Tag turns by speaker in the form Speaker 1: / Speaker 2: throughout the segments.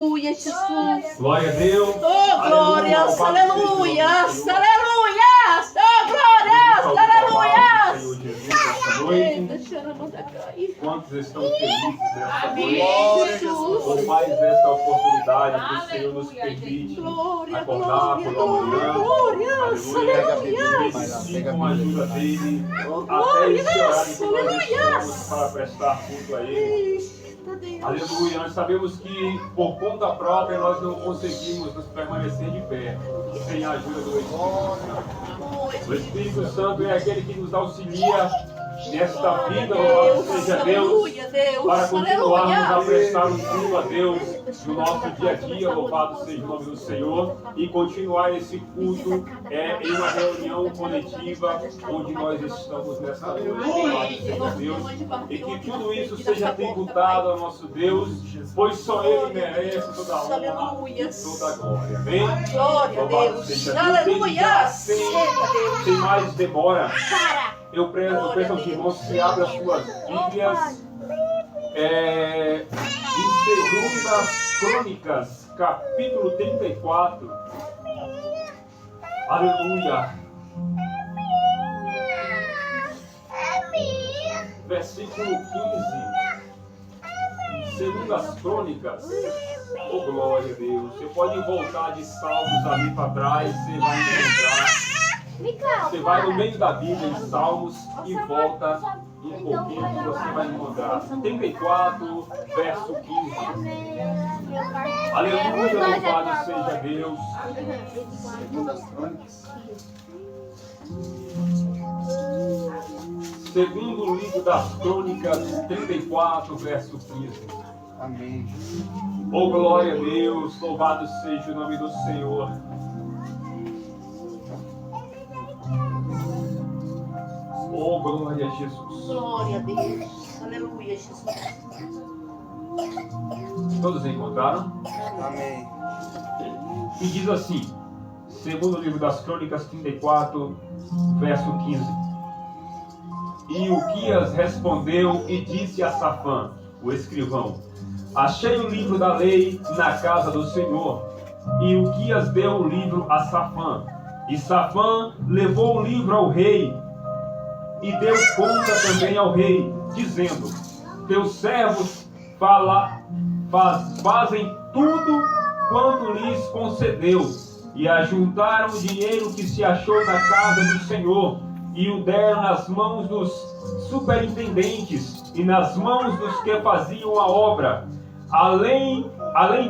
Speaker 1: Aleluia, Jesus.
Speaker 2: Glória a Deus.
Speaker 1: Oh, glórias, aleluia, aleluia. Oh, glórias, aleluia.
Speaker 2: Quantos estão felizes nesta
Speaker 1: Amém,
Speaker 2: noite?
Speaker 1: Jesus.
Speaker 2: Por mais esta oportunidade que o Senhor nos permite
Speaker 1: Glória,
Speaker 2: acordar
Speaker 1: glória,
Speaker 2: pela manhã.
Speaker 1: glórias, aleluia.
Speaker 2: Sim, com a ajuda dele,
Speaker 1: Oh,
Speaker 2: até esse horário
Speaker 1: glórias,
Speaker 2: que nós
Speaker 1: aleluia.
Speaker 2: estamos para prestar culto a Ele. Aleluia, nós sabemos que por conta própria nós não conseguimos nos permanecer de pé sem a ajuda do Espírito Santo. O Espírito Santo é aquele que nos auxilia nesta vida, louvado seja Deus, para continuarmos a prestar um culto a Deus no nosso dia a dia, louvado seja o nome do Senhor, e continuar esse culto em uma reunião coletiva onde nós estamos nesta noite, louvado seja Deus, e que tudo isso seja tributado ao nosso Deus, pois só Ele merece toda a honra e toda a glória. Amém?
Speaker 1: Glória a Deus. Aleluia.
Speaker 2: Sem mais demora, eu peço aos irmãos que abram as suas Bíblias em 2 Crônicas, capítulo 34. Aleluia. Versículo 15. 2 Crônicas. Oh, glória a Deus. Você pode voltar de Salmos ali para trás, você vai encontrar. Você vai no meio da Bíblia, em Salmos, e volta um pouquinho que você vai encontrar. 34, verso 15. Aleluia, louvado seja Deus. Segundo livro das Crônicas, 34, verso 15.
Speaker 3: Amém.
Speaker 2: Oh, glória a Deus, louvado seja o nome do Senhor. Oh, glória a Jesus.
Speaker 1: Glória a Deus. Aleluia, Jesus.
Speaker 2: Todos encontraram?
Speaker 3: Amém.
Speaker 2: E diz assim, segundo livro das Crônicas 34, verso 15. E Uquias respondeu e disse a Safã, o escrivão: achei o livro da lei na casa do Senhor. E Uquias deu o livro a Safã. E Safã levou o livro ao rei e deu conta também ao rei, dizendo: teus servos fazem tudo quanto lhes concedeu, e ajuntaram o dinheiro que se achou na casa do Senhor, e o deram nas mãos dos superintendentes e nas mãos dos que faziam a obra. Além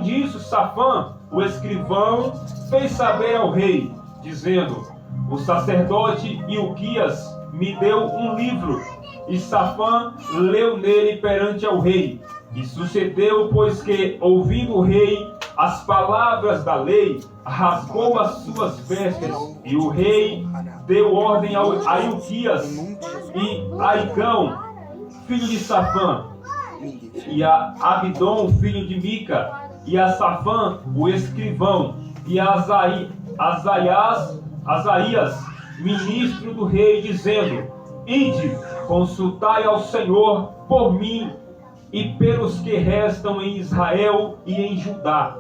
Speaker 2: disso, Safã, o escrivão, fez saber ao rei, dizendo: o sacerdote Ilquias me deu um livro. E Safã leu nele perante ao rei. E sucedeu, pois que, ouvindo o rei as palavras da lei, rasgou as suas vestes. E o rei deu ordem a Ilquias e a Icão, filho de Safã, e a Abidom, filho de Mica, e a Safã, o escrivão, e a Asaías, ministro do rei, dizendo: ide, consultai ao Senhor por mim e pelos que restam em Israel e em Judá,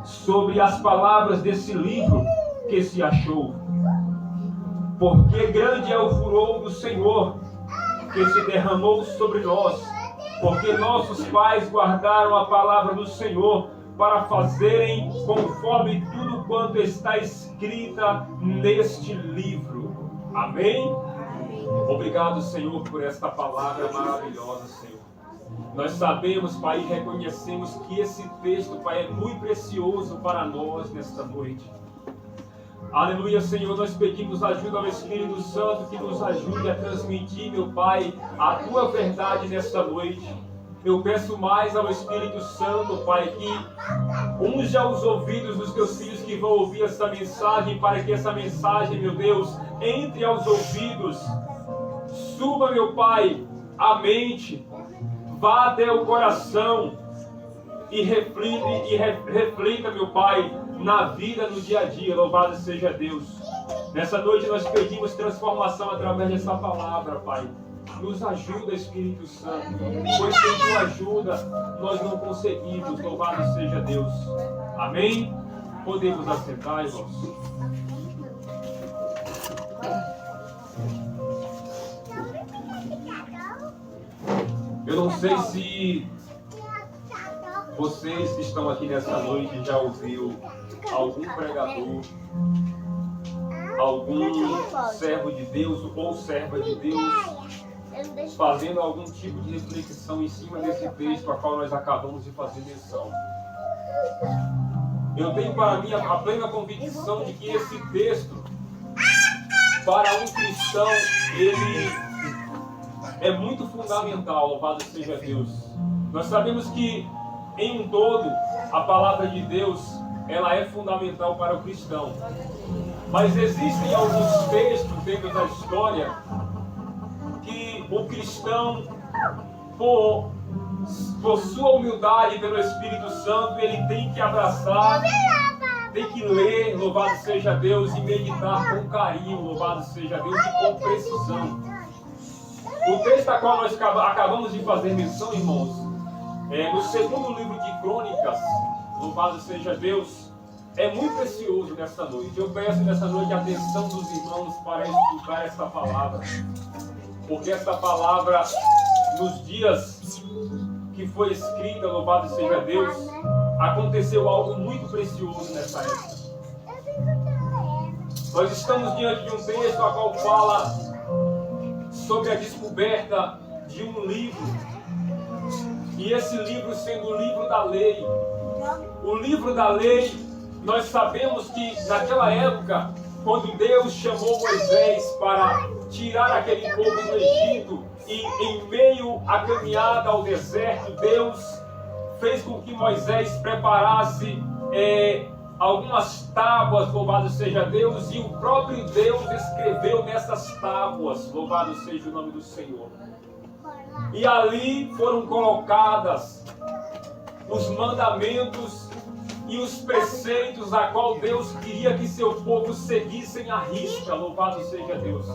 Speaker 2: sobre as palavras desse livro que se achou. Porque grande é o furor do Senhor que se derramou sobre nós, porque nossos pais guardaram a palavra do Senhor para fazerem conforme tudo quanto está escrita neste livro. Amém? Obrigado, Senhor, por esta palavra maravilhosa, Senhor. Nós sabemos, Pai, e reconhecemos que esse texto, Pai, é muito precioso para nós nesta noite. Aleluia, Senhor, nós pedimos ajuda ao Espírito Santo que nos ajude a transmitir, meu Pai, a Tua verdade nesta noite. Eu peço mais ao Espírito Santo, Pai, que unja os ouvidos dos Teus filhos que vão ouvir essa mensagem, para que essa mensagem, meu Deus, entre aos ouvidos, suba, meu Pai, a mente, vá até o coração e reflita, meu Pai, na vida, no dia a dia. Louvado seja Deus. Nessa noite nós pedimos transformação através dessa palavra, Pai. Nos ajuda, Espírito Santo, pois sem tua ajuda nós não conseguimos. Louvado seja Deus. Amém? Podemos assentar, irmãos. Eu não sei se vocês que estão aqui nessa noite já ouviu algum pregador, algum servo de Deus ou serva de Deus fazendo algum tipo de reflexão em cima desse texto a qual nós acabamos de fazer menção. Eu tenho para mim a plena convicção de que esse texto, para um cristão, ele é muito fundamental. Louvado seja Deus. Nós sabemos que em um todo a palavra de Deus ela é fundamental para o cristão, mas existem alguns textos dentro da história que o cristão, por sua humildade pelo Espírito Santo, ele tem que abraçar, tem que ler, louvado seja Deus, e meditar com carinho, louvado seja Deus, e com precisão. O texto a qual nós acabamos de fazer menção, irmãos, no segundo livro de Crônicas, louvado seja Deus, é muito precioso nesta noite. Eu peço nessa noite a atenção dos irmãos para estudar essa palavra, porque essa palavra, nos dias que foi escrita, louvado seja Deus, aconteceu algo muito precioso nessa época. Nós estamos diante de um texto a qual fala sobre a descoberta de um livro, e esse livro sendo o livro da lei. O livro da lei, nós sabemos que naquela época, quando Deus chamou Moisés para tirar aquele povo do Egito, e em meio à caminhada ao deserto, Deus fez com que Moisés preparasse algumas tábuas, louvado seja Deus, e o próprio Deus escreveu nessas tábuas, louvado seja o nome do Senhor. E ali foram colocadas os mandamentos e os preceitos a qual Deus queria que seu povo seguissem à risca, louvado seja Deus.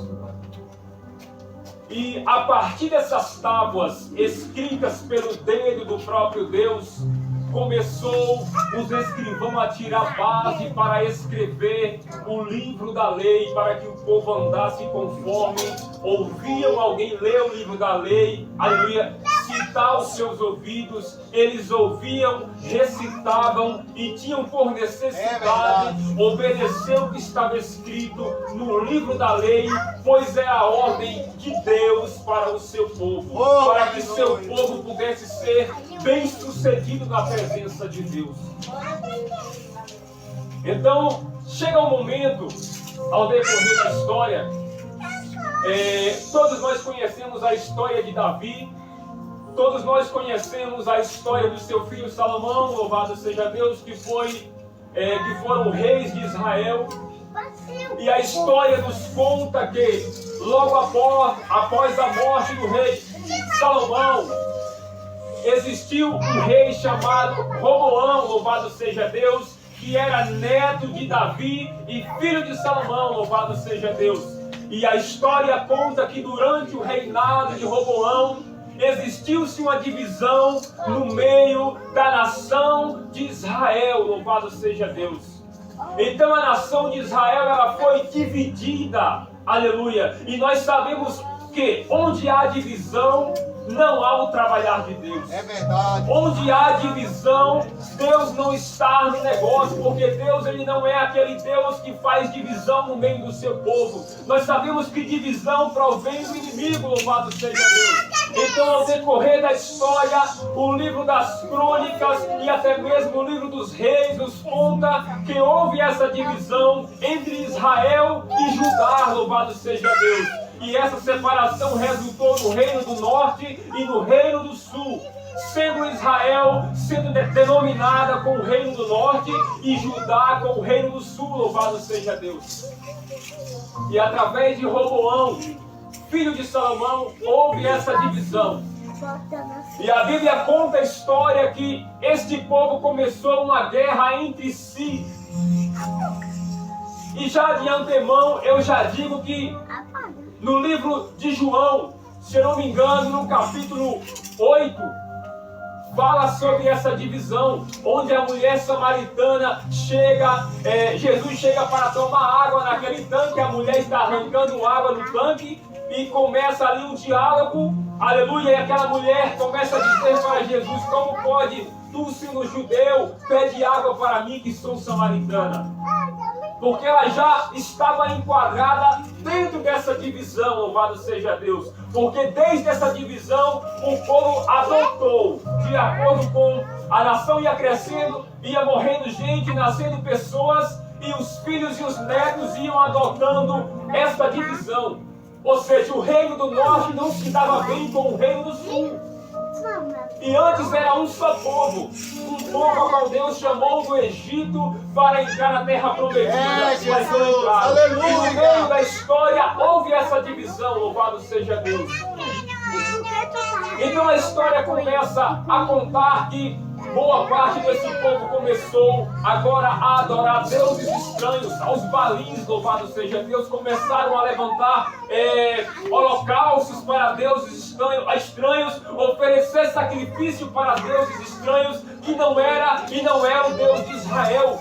Speaker 2: E a partir dessas tábuas, escritas pelo dedo do próprio Deus, começou os escrivãos a tirar base para escrever o livro da lei, para que o povo andasse conforme ouviam alguém ler o livro da lei, aleluia, citar aos seus ouvidos, eles ouviam, recitavam e tinham por necessidade obedecer o que estava escrito no livro da lei, pois é a ordem de Deus para o seu povo, para que seu povo pudesse ser bem sucedido na presença de Deus. Então, chega um momento, ao decorrer da história, todos nós conhecemos a história de Davi, todos nós conhecemos a história do seu filho Salomão, louvado seja Deus, que foram reis de Israel. E a história nos conta que logo após a morte do rei Salomão, existiu um rei chamado Roboão, louvado seja Deus, que era neto de Davi e filho de Salomão, louvado seja Deus. E a história conta que durante o reinado de Roboão, existiu-se uma divisão no meio da nação de Israel, louvado seja Deus. Então a nação de Israel, ela foi dividida, aleluia. E nós sabemos que onde há divisão, não há o trabalhar de Deus.
Speaker 3: É verdade.
Speaker 2: Onde há divisão, Deus não está no negócio, porque Deus, ele não é aquele Deus que faz divisão no meio do seu povo. Nós sabemos que divisão provém do inimigo, louvado seja Deus. Então, ao decorrer da história, o livro das crônicas e até mesmo o livro dos reis nos conta que houve essa divisão entre Israel e Judá, louvado seja Deus. E essa separação resultou no reino do norte e no reino do sul, sendo Israel sendo denominada com o reino do norte e Judá com o reino do sul, louvado seja Deus. E através de Roboão, filho de Salomão, houve essa divisão. E a Bíblia conta a história que este povo começou uma guerra entre si. E já de antemão eu já digo que no livro de João, se eu não me engano, no capítulo 8, fala sobre essa divisão, onde a mulher samaritana chega, Jesus chega para tomar água naquele tanque, a mulher está arrancando água no tanque e começa ali um diálogo, aleluia, e aquela mulher começa a dizer para Jesus: como pode tu, sendo judeu, pede água para mim que sou samaritana? Porque ela já estava enquadrada dentro dessa divisão, louvado seja Deus. Porque desde essa divisão o povo adotou, de acordo com a nação ia crescendo, ia morrendo gente, nascendo pessoas, e os filhos e os netos iam adotando essa divisão. Ou seja, o reino do norte não se dava bem com o reino do sul. E antes era um só povo, um povo ao qual Deus chamou do Egito para entrar na terra prometida. Mas não entraram.
Speaker 3: Aleluia.
Speaker 2: E no meio da história houve essa divisão, louvado seja Deus. Então a história começa a contar que boa parte desse povo começou agora a adorar deuses estranhos, aos balins, louvado seja Deus. Começaram a levantar holocaustos para deuses estranhos, oferecer sacrifício para deuses estranhos que não era o Deus de Israel.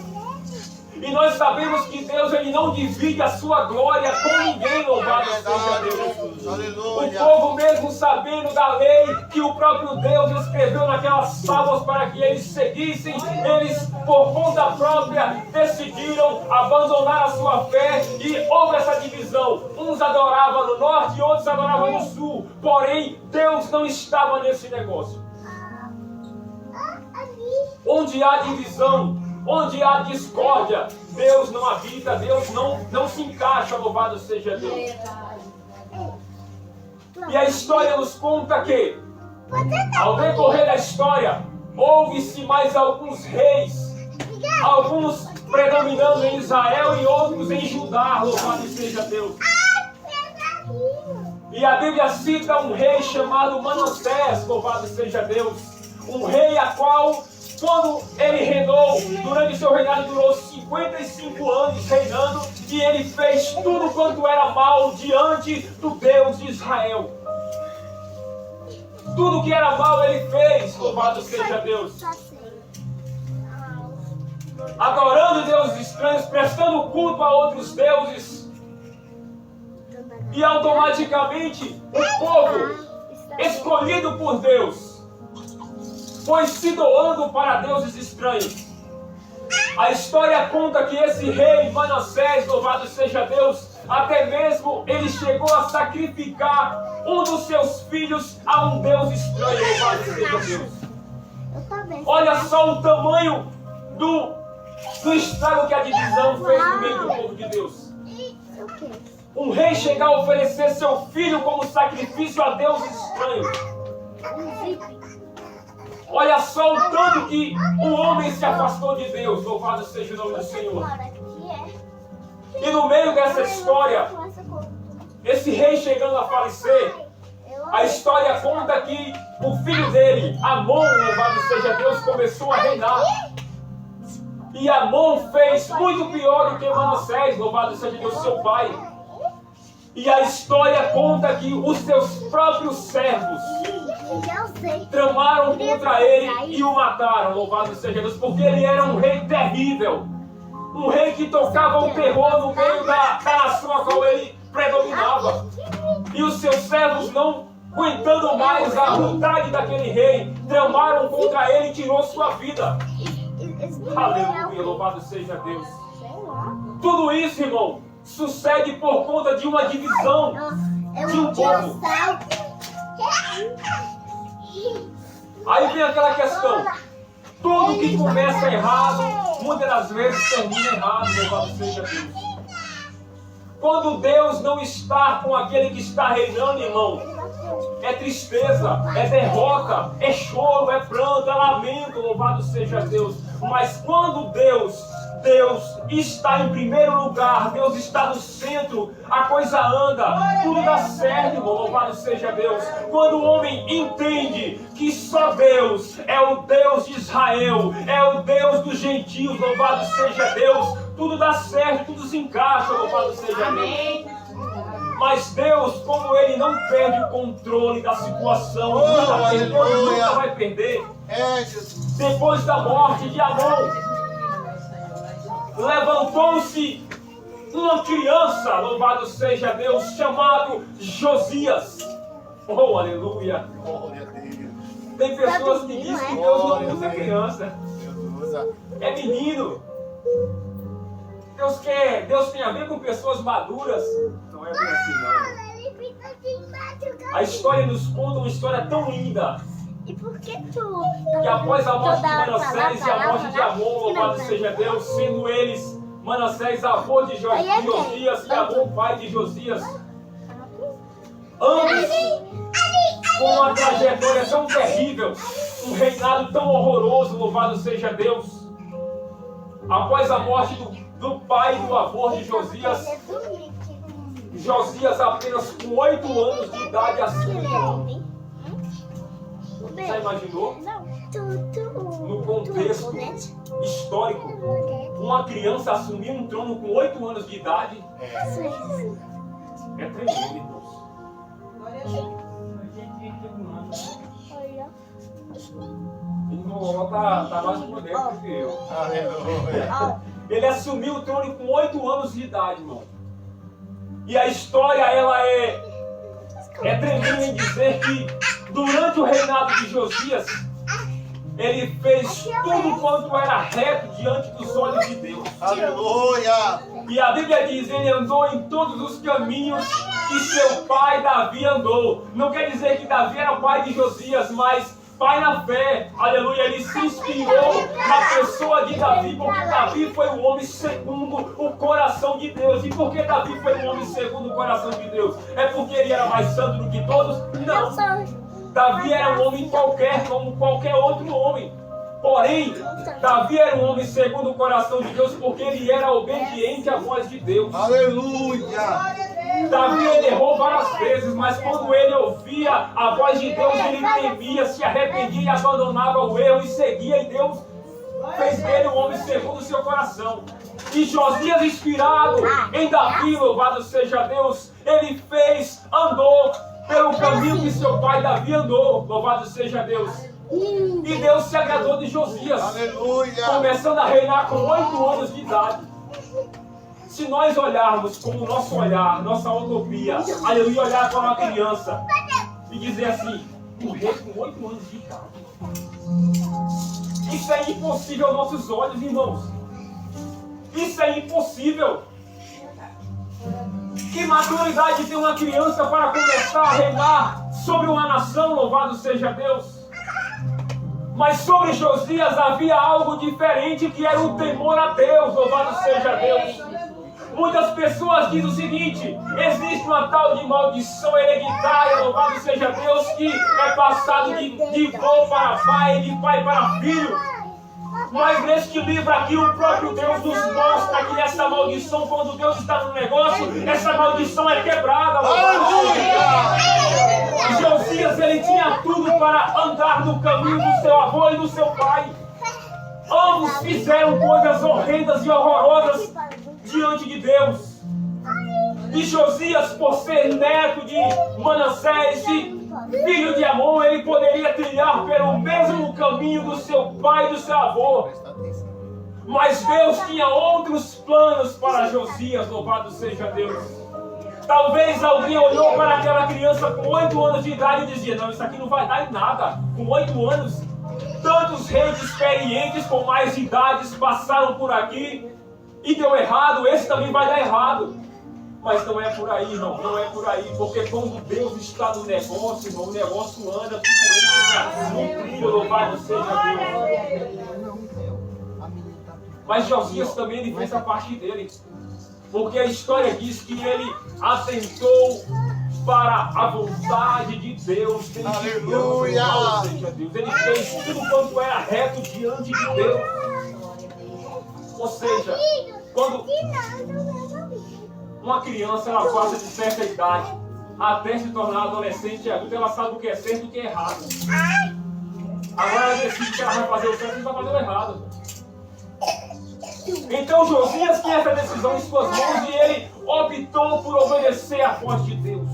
Speaker 2: E nós sabemos que Deus, ele não divide a sua glória com ninguém, louvado seja Deus. O povo, mesmo sabendo da lei que o próprio Deus escreveu naquelas tábuas para que eles seguissem, eles, por conta própria, decidiram abandonar a sua fé e houve essa divisão. Uns adoravam no norte e outros adoravam no sul. Porém, Deus não estava nesse negócio. Onde há divisão, onde há discórdia, Deus não habita, Deus não se encaixa, louvado seja Deus. E a história nos conta que, ao decorrer da história, houve-se mais alguns reis, alguns predominando em Israel e outros em Judá, louvado seja Deus. E a Bíblia cita um rei chamado Manassés, louvado seja Deus. Um rei a qual, quando ele reinou, durante seu reinado durou 55 anos reinando, e ele fez tudo quanto era mal diante do Deus de Israel. Tudo que era mal ele fez, louvado seja Deus. Adorando deuses estranhos, prestando culto a outros deuses. E automaticamente o povo escolhido por Deus foi se doando para deuses estranhos. A história conta que esse rei Manassés, louvado seja Deus, até mesmo ele chegou a sacrificar um dos seus filhos a um deus estranho, louvado seja Deus. Olha só o tamanho do estrago que a divisão fez no meio do povo de Deus. Um rei chegar a oferecer seu filho como sacrifício a deuses estranhos. Olha só o tanto que o homem se afastou de Deus, louvado seja o nome do Senhor. E no meio dessa história, esse rei chegando a falecer, a história conta que o filho dele, Amon, louvado seja Deus, começou a reinar. E Amon fez muito pior do que Manassés, louvado seja Deus, seu pai. E a história conta que os seus próprios servos tramaram contra ele e o mataram, louvado seja Deus, porque ele era um rei terrível, um rei que tocava o terror no meio da nação a qual ele predominava. E os seus servos, não aguentando mais a vontade daquele rei, tramaram contra ele e tirou sua vida. Aleluia, louvado seja Deus. Tudo isso, irmão, sucede por conta de uma divisão de um povo. Aí vem aquela questão: tudo que começa errado, muitas das vezes termina errado, louvado seja Deus. Quando Deus não está com aquele que está reinando, irmão, é tristeza, é derrota, é choro, é pranto, é lamento, louvado seja Deus. Mas quando Deus está em primeiro lugar, Deus está no centro, a coisa anda, tudo dá certo, irmão, louvado seja Deus. Quando o homem entende que só Deus é o Deus de Israel, é o Deus dos gentios, louvado seja Deus, tudo dá certo, tudo se encaixa, louvado seja Deus. Mas Deus, como Ele não perde o controle da situação, nunca perdeu e nunca vai perder, depois da morte de Amon, levantou-se uma criança, louvado seja Deus, chamado Josias. Oh, aleluia! Tem pessoas que dizem que Deus não usa criança. É menino. Deus tem a ver com pessoas maduras. Não é bem assim, não. A história nos conta uma história tão linda.
Speaker 4: E por que tu?
Speaker 2: Que após a morte de Manassés e a morte de Amon, louvado seja Deus, sendo eles Manassés avô de Josias e Amon pai de Josias, ambos com uma trajetória tão terrível, um reinado tão horroroso, louvado seja Deus. Após a morte do pai e do avô de Josias, Josias apenas com 8 anos de idade assumiu. Já imaginou? No contexto histórico, uma criança assumir um trono com 8 anos de idade? É tremendo, irmãos. Irmão, tá mais por dentro do que eu.
Speaker 3: Aleluia.
Speaker 2: Ele assumiu o trono com 8 anos de idade, irmão. E a história, ela é tremenda em dizer que durante o reinado de Josias, ele fez tudo quanto era reto diante dos olhos de Deus.
Speaker 3: Aleluia.
Speaker 2: E a Bíblia diz, ele andou em todos os caminhos que seu pai Davi andou. Não quer dizer que Davi era pai de Josias, mas pai na fé. Aleluia. Ele se inspirou na pessoa de Davi, porque Davi foi um homem segundo o coração de Deus. E por que Davi foi um homem segundo o coração de Deus? É porque ele era mais santo do que todos? Não. Davi era um homem qualquer, como qualquer outro homem. Porém, Davi era um homem segundo o coração de Deus, porque ele era obediente à voz de Deus.
Speaker 3: Aleluia.
Speaker 2: Davi ele errou várias vezes, mas quando ele ouvia a voz de Deus, ele temia, se arrependia e abandonava o erro e seguia, e Deus fez dele um homem segundo o seu coração. E Josias, inspirado em Davi, louvado seja Deus, ele andou pelo caminho que seu pai Davi andou, louvado seja Deus. E Deus se agradou de Josias,
Speaker 3: Aleluia.
Speaker 2: começando a reinar com 8 anos de idade. Se nós olharmos com o nosso olhar, nossa utopia, aleluia, olhar para uma criança e dizer assim, um rei com 8 anos de idade. Isso é impossível aos nossos olhos, irmãos. Isso é impossível. Que maturidade tem uma criança para começar a reinar sobre uma nação, louvado seja Deus. Mas sobre Josias havia algo diferente, que era o temor a Deus, louvado seja Deus. Muitas pessoas dizem o seguinte, existe uma tal de maldição hereditária, louvado seja Deus, que é passado de avô para pai, de pai para filho. Mas neste livro aqui, o próprio Deus nos mostra que essa maldição, quando Deus está no negócio, essa maldição é quebrada. Josias, ele tinha tudo para andar no caminho do seu avô e do seu pai. Ambos fizeram coisas horrendas e horrorosas diante de Deus. E Josias, por ser neto de Manassés e filho de Amon, ele poderia trilhar pelo mesmo caminho do seu pai e do seu avô. Mas Deus tinha outros planos para Josias, louvado seja Deus. Talvez alguém olhou para aquela criança com 8 anos de idade e dizia, não, isso aqui não vai dar em nada. Com 8 anos, tantos reis experientes com mais idades passaram por aqui e deu errado, esse também vai dar errado. Mas não é por aí, irmão, não é por aí, porque quando Deus está no negócio, irmão, o negócio anda, tudo entra no trilho, louvado seja Deus. Mas Josias também ele fez a parte dele, porque a história diz que ele atentou para a vontade de Deus.
Speaker 3: Aleluia!
Speaker 2: Ele fez tudo quanto era reto diante de Deus. Ou seja, quando uma criança ela passa de certa idade até se tornar adolescente e adulta, ela sabe o que é certo e o que é errado. Agora ela decide que ela vai fazer o certo e vai fazer o errado. Então Josias tinha essa decisão em suas mãos e ele optou por obedecer à voz de Deus.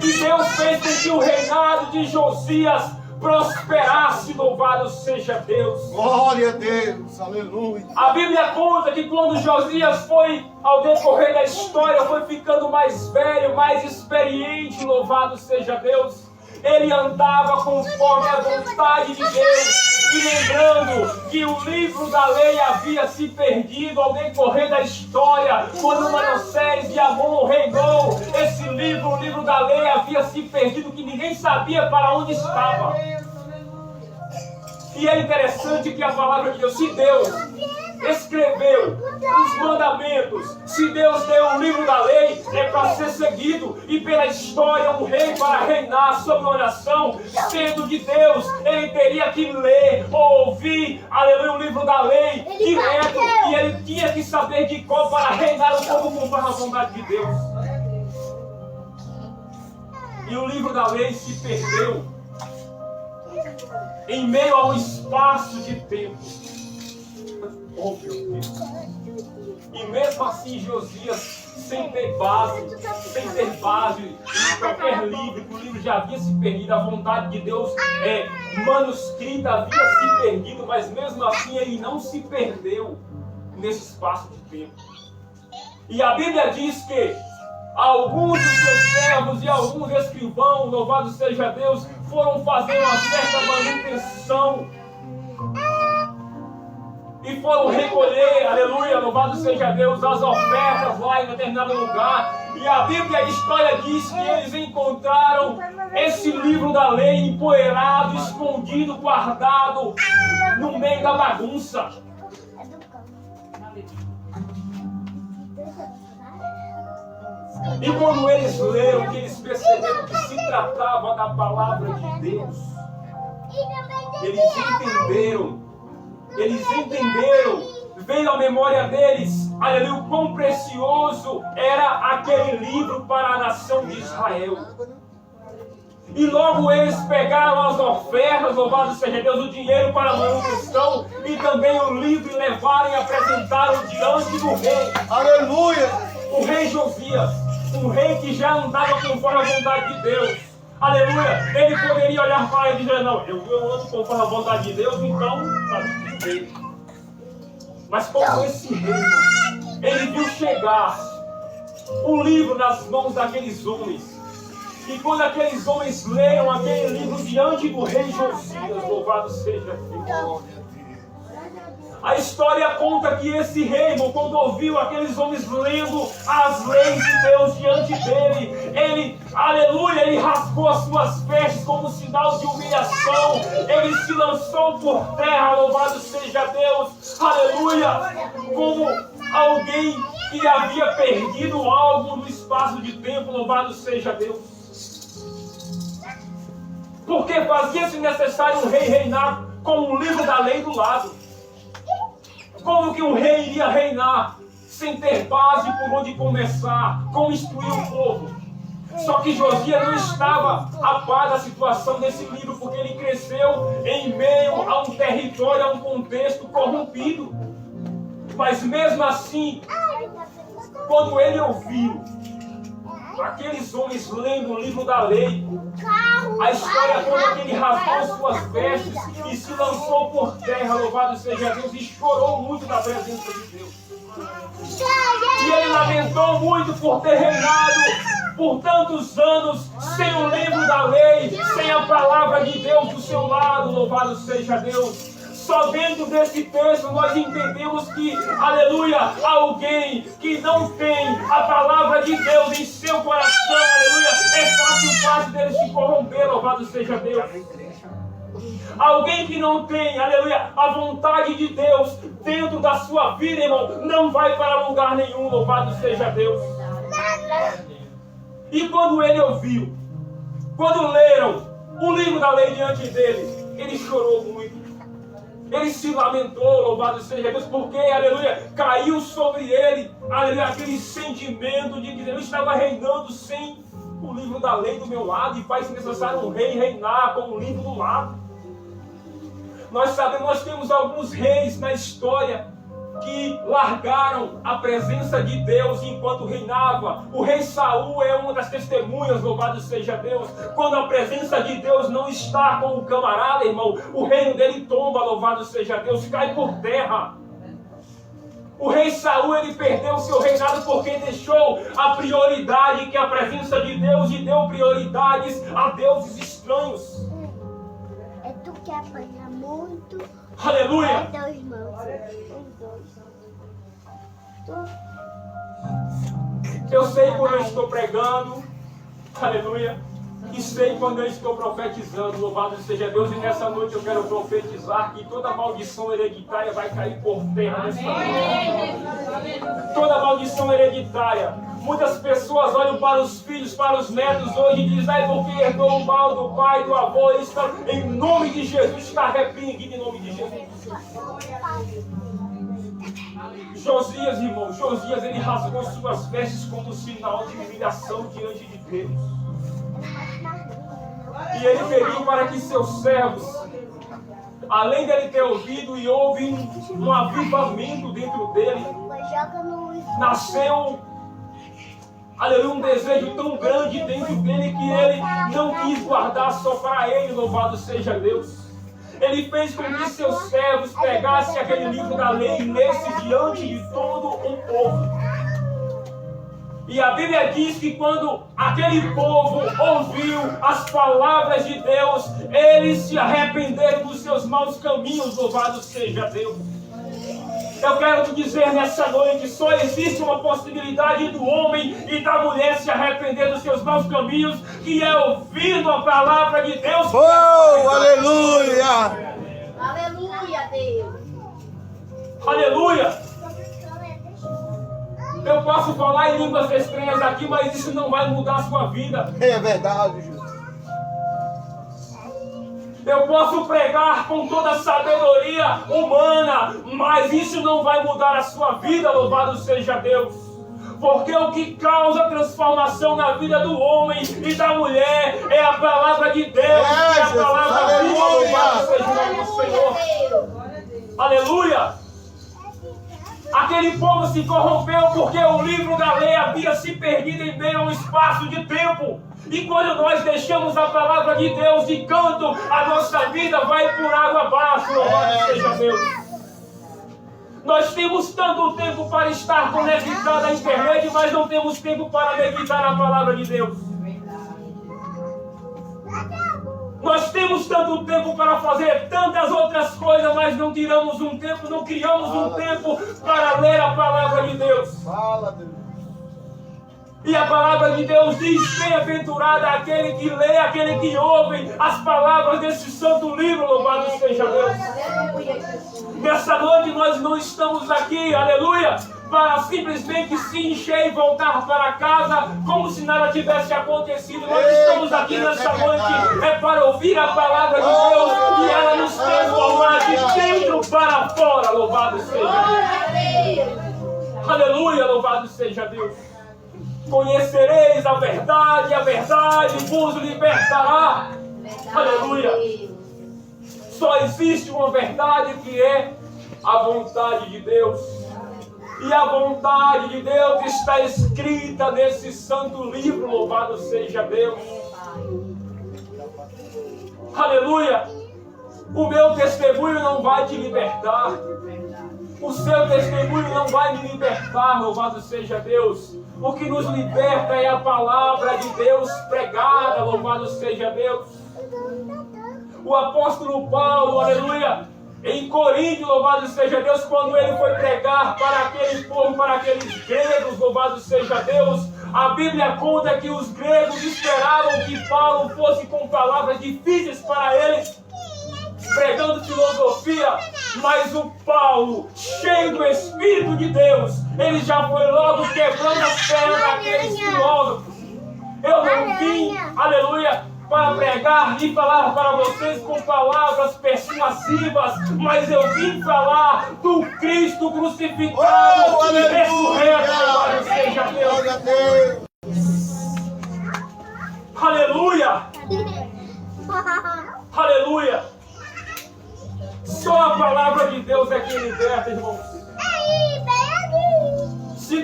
Speaker 2: E Deus fez com que o reinado de Josias prosperasse, louvado seja Deus.
Speaker 3: Glória a Deus. Aleluia.
Speaker 2: A Bíblia conta que quando Josias foi, ao decorrer da história, foi ficando mais velho, mais experiente, louvado seja Deus, ele andava conforme a vontade de Deus. E lembrando que o livro da lei havia se perdido ao decorrer da história, quando Manassés de Amon reinou, esse livro, o livro da lei, havia se perdido, que ninguém sabia para onde estava. E é interessante que a palavra de Deus, se Deus escreveu os mandamentos, se Deus deu o livro da lei, é para ser seguido. E pela história, um rei para reinar sobre uma nação, sendo de Deus, ele teria que ler ou ouvir, aleluia, o livro da lei direto, e ele tinha que saber de qual para reinar o povo conforme a vontade de Deus. E o livro da lei se perdeu em meio a um espaço de tempo. Oh, meu Deus. E mesmo assim, Josias, sem ter base em qualquer livro, que o livro já havia se perdido, a vontade de Deus manuscrita havia se perdido, mas mesmo assim ele não se perdeu nesse espaço de tempo. E a Bíblia diz que alguns dos seus servos e alguns escrivãos, louvado seja Deus, foram fazer uma certa manutenção e foram recolher, aleluia, louvado seja Deus, as ofertas lá em determinado lugar. E a Bíblia, a história diz que eles encontraram esse livro da lei empoeirado, escondido, guardado no meio da bagunça. E quando eles leram, que eles perceberam que se tratava da palavra de Deus, eles entenderam, veio à memória deles, aleluia, o quão precioso era aquele livro para a nação de Israel. E logo eles pegaram as ofertas, louvado seja Deus, o dinheiro para a manutenção e também o livro, e levaram e apresentaram diante do rei.
Speaker 3: Aleluia.
Speaker 2: O rei Josias, um rei que já andava conforme a vontade de Deus. Aleluia. Ele poderia olhar para ele e dizer, não, eu ando conforme a vontade de Deus, então está tudo bem. Mas como esse rei, ele viu chegar o livro nas mãos daqueles homens. E quando aqueles homens leram aquele livro diante do rei Josias, louvado seja Deus. A história conta que esse rei, quando ouviu aqueles homens lendo as leis de Deus diante dele, ele, aleluia, ele rasgou as suas vestes como sinal de humilhação, ele se lançou por terra, louvado seja Deus, aleluia, como alguém que havia perdido algo no espaço de tempo, louvado seja Deus. Porque fazia-se necessário um rei reinar com o livro da lei do lado. Como que um rei iria reinar sem ter base por onde começar, como instruir o povo? Só que Josias não estava a par da situação desse livro, porque ele cresceu em meio a um território, a um contexto corrompido. Mas mesmo assim, quando ele ouviu aqueles homens lendo o livro da lei, a história conta que ele rasgou suas vestes e se lançou por terra, louvado seja Deus, e chorou muito na presença de Deus. E ele lamentou muito por ter reinado por tantos anos sem o livro da lei, sem a palavra de Deus do seu lado, louvado seja Deus. Só dentro desse texto nós entendemos que, aleluia, alguém que não tem a palavra de Deus em seu coração, aleluia, é fácil dele se corromper, louvado seja Deus. Alguém que não tem, aleluia, a vontade de Deus dentro da sua vida, irmão, não vai para lugar nenhum, louvado seja Deus. E quando ele ouviu, quando leram o livro da lei diante dele, ele chorou muito. Ele se lamentou, louvado seja Deus, porque, aleluia, caiu sobre ele, aleluia, aquele sentimento de que eu estava reinando sem o livro da lei do meu lado, e faz necessário um rei reinar com o livro do lado. Nós sabemos, nós temos alguns reis na história, que largaram a presença de Deus enquanto reinava. O rei Saul é uma das testemunhas, louvado seja Deus. Quando a presença de Deus não está com o camarada, irmão, o reino dele tomba, louvado seja Deus, cai por terra. O rei Saul, ele perdeu o seu reinado porque deixou a prioridade que é a presença de Deus e deu prioridades a deuses estranhos.
Speaker 4: É tu que apanha muito.
Speaker 2: Aleluia!
Speaker 4: É teus irmãos. Os dois.
Speaker 2: Eu sei quando eu estou pregando, aleluia, e sei quando eu estou profetizando, louvado seja Deus, e nessa noite eu quero profetizar que toda maldição hereditária vai cair por terra nessa noite. Toda maldição hereditária. Muitas pessoas olham para os filhos, para os netos hoje e dizem, ai, porque herdou o mal do pai, do avô, está, em nome de Jesus, está repreendido em nome de Jesus. Josias, irmão, Josias, ele rasgou suas vestes como sinal de humilhação diante de Deus. E ele pediu para que seus servos, além dele ter ouvido e houve um avivamento dentro dele, nasceu, aleluia, um desejo tão grande dentro dele que ele não quis guardar só para ele, louvado seja Deus. Ele fez com que seus servos pegassem aquele livro da lei e lessem diante de todo um povo. E a Bíblia diz que quando aquele povo ouviu as palavras de Deus, eles se arrependeram dos seus maus caminhos, louvado seja Deus. Eu quero te dizer nessa noite, só existe uma possibilidade do homem e da mulher se arrepender dos seus maus caminhos, que é ouvindo a palavra de Deus.
Speaker 3: Oh, aleluia!
Speaker 4: Aleluia, Deus.
Speaker 2: Aleluia! Eu posso falar em línguas estranhas aqui, mas isso não vai mudar a sua vida.
Speaker 3: É verdade, Jesus.
Speaker 2: Eu posso pregar com toda a sabedoria humana, mas isso não vai mudar a sua vida, louvado seja Deus. Porque o que causa transformação na vida do homem e da mulher é a palavra de Deus, é a palavra viva, louvado seja o nome do Senhor. Aleluia! Aquele povo se corrompeu porque o livro da lei havia se perdido em meio a um espaço de tempo. E quando nós deixamos a palavra de Deus de canto, a nossa vida vai por água abaixo, louvado seja Deus. Nós temos tanto tempo para estar conectados à internet, mas não temos tempo para meditar a palavra de Deus. Nós temos tanto tempo para fazer tantas outras coisas, mas não tiramos um tempo, não criamos um tempo para ler a palavra de Deus.
Speaker 3: Fala, Deus.
Speaker 2: E a palavra de Deus diz, bem-aventurado é aquele que lê, aquele que ouve as palavras desse santo livro, louvado seja Deus. Nessa noite nós não estamos aqui, aleluia, para simplesmente se encher e voltar para casa como se nada tivesse acontecido. Nós estamos aqui nessa noite para ouvir a palavra de Deus e ela nos transformar de dentro para fora, louvado seja Deus. Aleluia, louvado seja Deus. Conhecereis a verdade vos libertará. Aleluia. Só existe uma verdade que é a vontade de Deus. E a vontade de Deus está escrita nesse santo livro, louvado seja Deus. Aleluia. O meu testemunho não vai te libertar. O seu testemunho não vai me libertar, louvado seja Deus. O que nos liberta é a palavra de Deus pregada, louvado seja Deus. O apóstolo Paulo, aleluia, em Corinto, louvado seja Deus, quando ele foi pregar para aquele povo, para aqueles gregos, louvado seja Deus, a Bíblia conta que os gregos esperavam que Paulo fosse com palavras difíceis para eles, pregando filosofia, mas o Paulo, cheio do Espírito de Deus, ele já foi logo quebrando as pernas daqueles filósofos. Eu não vim, aleluia, para pregar e falar para vocês com palavras persuasivas, mas eu vim falar do Cristo crucificado e ressurreto, louvado seja Deus. Aleluia! Aleluia! Só a palavra de Deus é que liberta, irmãos.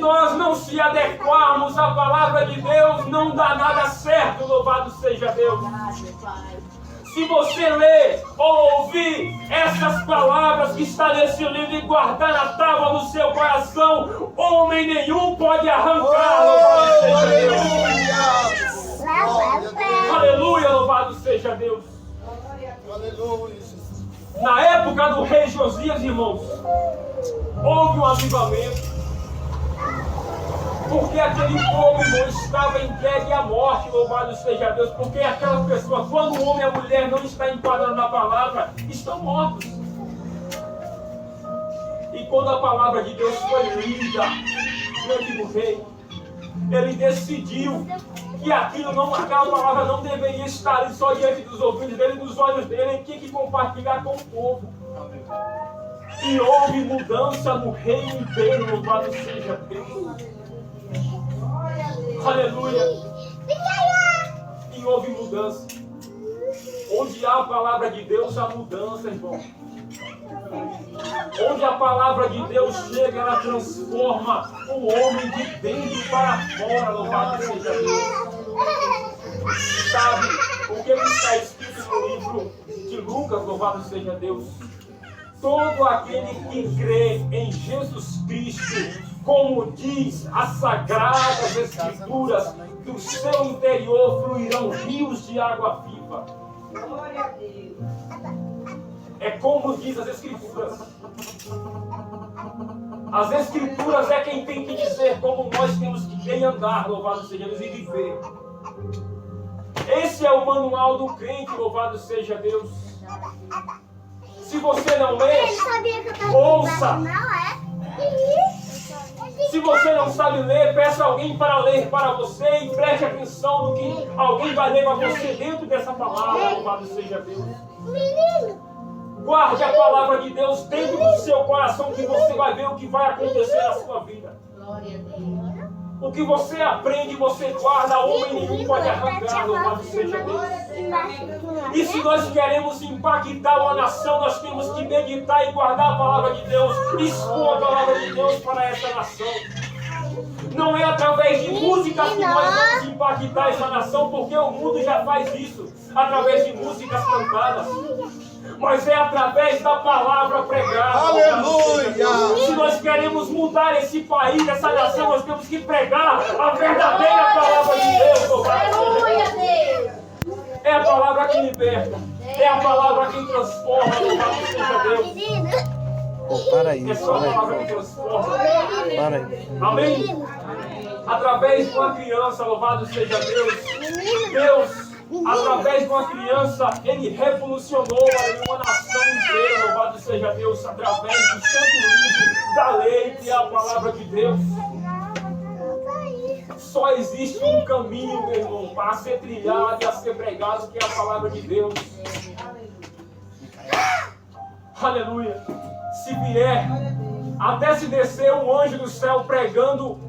Speaker 2: nós não se adequarmos à palavra de Deus, não dá nada certo, louvado seja Deus. Se você ler ou ouvir essas palavras que está nesse livro e guardar na tábua do seu coração, homem nenhum pode arrancar, louvado seja Deus. Aleluia, louvado seja Deus.
Speaker 3: Aleluia, Jesus.
Speaker 2: Na época do rei Josias, irmãos, houve um avivamento. Porque aquele povo, irmão, estava entregue à morte, louvado seja Deus. Porque aquelas pessoas, quando o homem e a mulher não estão enquadrando na palavra, estão mortos. E quando a palavra de Deus foi lida diante do rei, ele decidiu que aquela palavra não deveria estar ali só diante dos ouvidos dele, dos olhos dele, ele tinha que compartilhar com o povo. E houve mudança no reino inteiro, louvado seja Deus. Aleluia. E houve mudança. Onde há a palavra de Deus, há mudança, irmão. Onde a palavra de Deus chega, ela transforma o homem de dentro para fora, louvado seja Deus. Sabe o que está escrito no livro de Lucas, louvado seja Deus? Todo aquele que crê em Jesus Cristo, como diz as sagradas escrituras, do seu interior fluirão rios de água viva.
Speaker 1: Glória a Deus.
Speaker 2: É como diz as escrituras. As escrituras é quem tem que dizer como nós temos que andar, louvado seja Deus, e viver. Esse é o manual do crente, louvado seja Deus. Se você não lê, ouça. Se você não sabe ler, peça alguém para ler para você e preste atenção no que alguém vai ler para você dentro dessa palavra, louvado seja Deus. Guarde a palavra de Deus dentro do seu coração, que você vai ver o que vai acontecer na sua vida.
Speaker 1: Glória a Deus.
Speaker 2: O que você aprende, você guarda, homem nenhum pode arrancar, louvado seja Deus. E se nós queremos impactar uma nação, nós temos que meditar e guardar a palavra de Deus, expor a palavra de Deus para essa nação. Não é através de músicas que nós vamos impactar essa nação, porque o mundo já faz isso, através de músicas cantadas. Mas é através da palavra pregada.
Speaker 3: Aleluia!
Speaker 2: Se nós queremos mudar esse país, essa nação, nós temos que pregar a verdadeira palavra de Deus.
Speaker 1: Aleluia, Deus.
Speaker 2: É a palavra que liberta. É a palavra que transforma. Louvado seja Deus.
Speaker 3: Para aí,
Speaker 2: É só a palavra que transforma.
Speaker 3: para aí.
Speaker 2: Amém? Através de uma criança, louvado seja Deus. Deus, através de uma criança, Ele revolucionou uma nação inteira, louvado seja Deus, através do santo livro da lei, que é a palavra de Deus. Só existe um caminho, meu irmão, para ser trilhado e a ser pregado, que é a palavra de Deus. Aleluia. Se vier, até se descer um anjo do céu pregando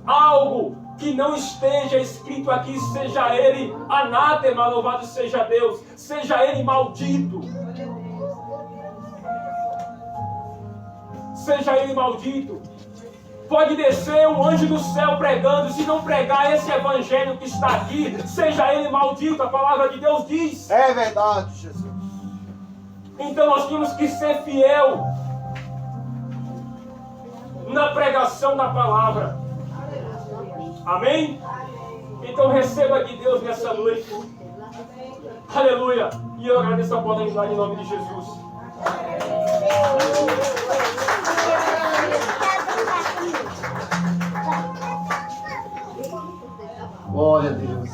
Speaker 2: algo que não esteja escrito aqui, seja ele anátema, louvado seja Deus, seja ele maldito. Seja ele maldito. Pode descer um anjo do céu pregando, se não pregar esse evangelho que está aqui, seja ele maldito, a palavra de Deus diz.
Speaker 3: É verdade, Jesus.
Speaker 2: Então nós temos que ser fiel na pregação da palavra. Amém? Então receba de Deus nessa noite. Aleluia. E eu agradeço a oportunidade em nome de Jesus.
Speaker 5: Glória a Deus.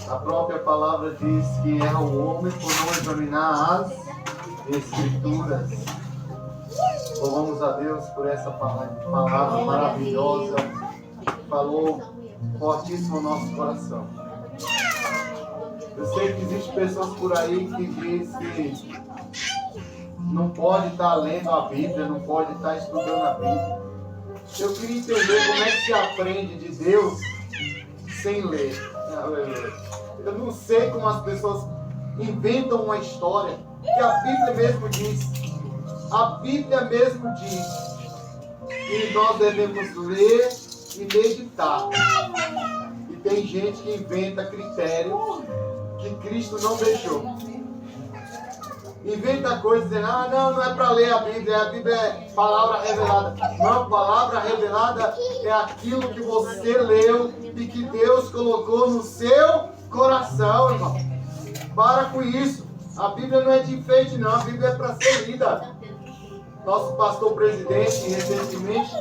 Speaker 5: A própria palavra diz que erra o homem por não examinar as Escrituras. Louvamos a Deus por essa palavra maravilhosa que falou fortíssimo no nosso coração. Eu sei que existem pessoas por aí que dizem que não pode estar lendo a Bíblia, não pode estar estudando a Bíblia. Eu queria entender como é que se aprende de Deus sem ler. Eu não sei como as pessoas inventam uma história que a Bíblia mesmo diz A Bíblia mesmo diz que nós devemos ler e meditar. E tem gente que inventa critério que Cristo não deixou. Inventa coisas dizendo, não é para ler a Bíblia é palavra revelada. Não, palavra revelada é aquilo que você leu e que Deus colocou no seu coração, irmão. Para com isso. A Bíblia não é de enfeite, não. A Bíblia é para ser lida. Nosso pastor presidente recentemente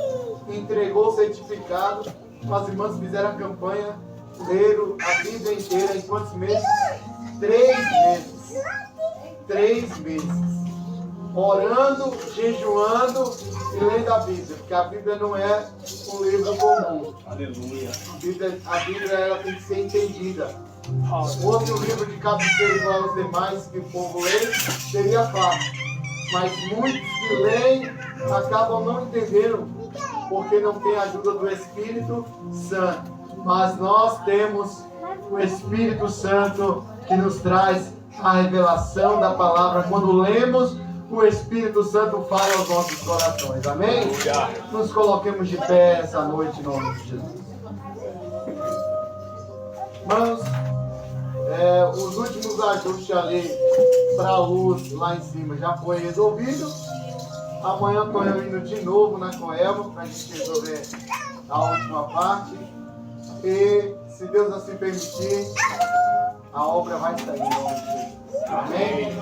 Speaker 5: entregou o certificado. As irmãs fizeram a campanha, leram a Bíblia inteira em quantos meses? 3 meses. 3 meses. Orando, jejuando e lendo a Bíblia. Porque a Bíblia não é um livro comum.
Speaker 2: Aleluia.
Speaker 5: A Bíblia ela tem que ser entendida. Outro livro de cabeceira igual aos demais que o povo lê seria fácil. Mas muitos que leem acabam não entendendo, porque não tem a ajuda do Espírito Santo. Mas nós temos o Espírito Santo que nos traz a revelação da palavra. Quando lemos, o Espírito Santo fala aos nossos corações. Amém? Nos coloquemos de pé essa noite em nome de Jesus. Irmãos, os últimos ajustes ali para a luz lá em cima já foi resolvido. Amanhã estou eu indo de novo na Coelma para a gente resolver a última parte. E se Deus assim permitir, a obra vai sair em nome de Jesus. Amém?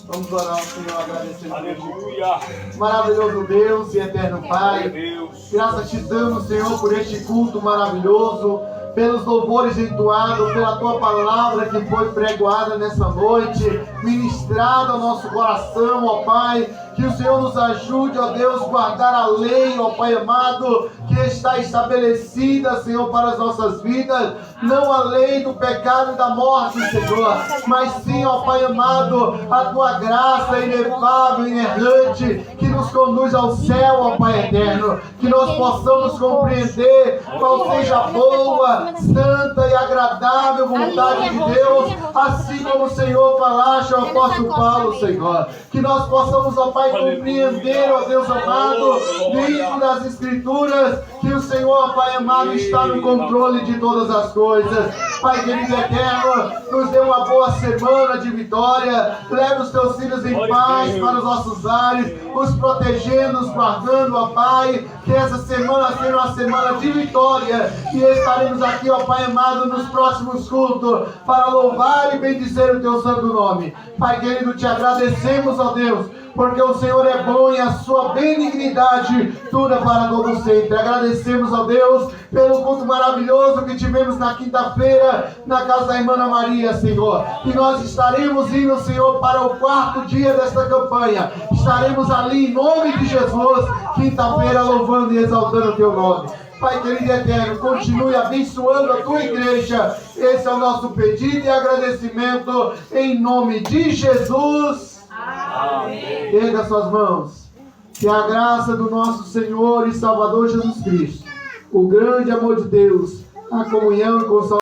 Speaker 5: Vamos orar ao Senhor, agradecendo.
Speaker 2: Aleluia.
Speaker 5: Maravilhoso Deus e eterno Pai.
Speaker 2: Deus.
Speaker 5: Graças te damos, Senhor, por este culto maravilhoso, pelos louvores entoados, pela tua palavra que foi pregoada nessa noite, ministrada ao nosso coração, ó Pai. Que o Senhor nos ajude, ó Deus, guardar a lei, ó Pai amado, que está estabelecida, Senhor, para as nossas vidas. Não a lei do pecado e da morte, Senhor, mas sim, ó Pai amado, a tua graça inefável, inerrante, que nos conduz ao céu, ó Pai eterno. Que nós possamos compreender qual seja a boa, santa e agradável vontade de Deus, assim como o Senhor falaste ao apóstolo Paulo, Senhor. Que nós possamos, ó Pai, compreender, ó Deus amado, dentro das Escrituras, que o Senhor, ó Pai amado, está no controle de todas as coisas. Pai querido eterno, nos dê uma boa semana de vitória. Leve os teus filhos em paz para os nossos lares, os protegendo, os guardando, ó Pai. Que essa semana seja uma semana de vitória. E estaremos aqui, ó Pai amado, nos próximos cultos para louvar e bendizer o teu santo nome. Pai querido, te agradecemos, ó Deus, porque o Senhor é bom e a sua benignidade dura para todo sempre. Agradecemos, ó Deus, pelo culto maravilhoso que tivemos na quinta-feira na casa da irmã Ana Maria, Senhor. E nós estaremos indo, Senhor, para o 4º dia desta campanha. Estaremos ali em nome de Jesus, quinta-feira, louvando e exaltando o teu nome. Pai querido e eterno, continue abençoando a tua igreja. Esse é o nosso pedido e agradecimento em nome de Jesus. Amém. Erga suas mãos. Que a graça do nosso Senhor e Salvador Jesus Cristo, o grande amor de Deus, a comunhão com o